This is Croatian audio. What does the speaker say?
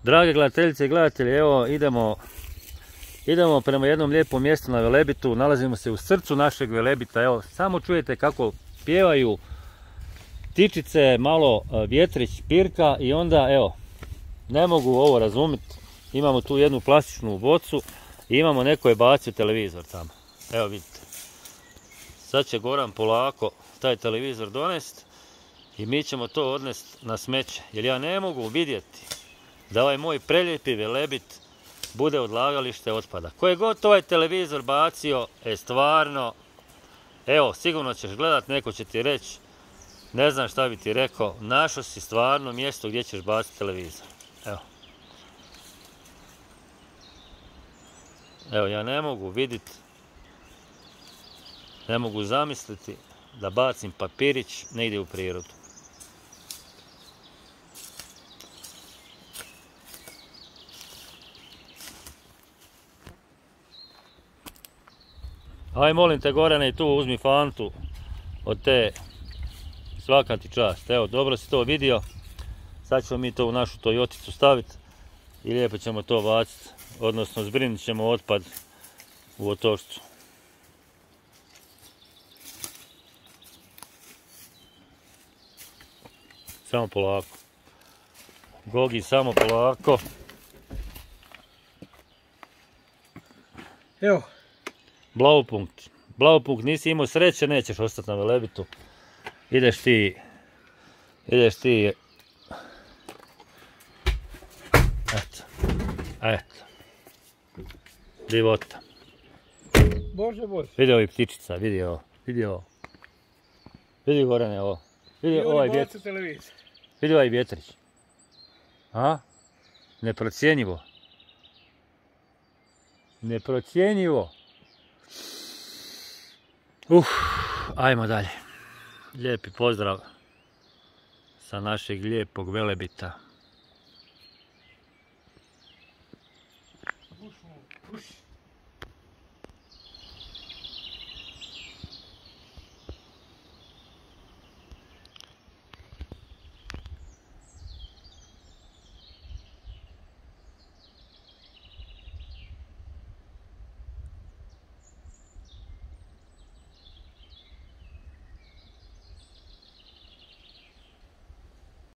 Drage gledateljice i gledatelji, evo idemo prema jednom lijepom mjestu na Velebitu. Nalazimo se u srcu našeg Velebita. Evo, samo čujete kako pjevaju ptičice, malo vjetrić pirka i onda, evo, ne mogu ovo razumjeti. Imamo tu jednu plastičnu bocu i imamo neko je bacio televizor tamo. Evo vidite. Sad će Goran polako taj televizor donest i mi ćemo to odnesti na smeće. Jer ja ne mogu vidjeti da ovaj moj prelijepi Velebit bude odlagalište otpada. Koje god ovaj televizor bacio, stvarno, evo, sigurno ćeš gledat, neko će ti reći, ne znam šta bi ti rekao, našao si stvarno mjesto gdje ćeš baciti televizor. Evo. Evo, ja ne mogu vidjeti, ne mogu zamisliti da bacim papirić negdje u prirodu. Aj, molim te, Gorane, i tu uzmi fantu od te, svaka ti čast. Evo, dobro si to vidio. Sad ćemo mi to u našu Toyoticu staviti i lijepo ćemo to baciti, odnosno zbrinut ćemo otpad u Otočcu. Samo polako. Gogi, samo polako. Evo. Blaupunkt. Blaupunkt, nisi imao sreće, nećeš ostati na Velebitu. Ideš ti. Eto. Divota. Bože. Vidi ovih ptičica, vidi ovo. Vidi, Gorane, ovo. Vidi ovaj vjetrić. Vidi ovaj vjetrić. A? Neprocjenjivo. Ajmo dalje. Lijepi pozdrav sa našeg lijepog Velebita.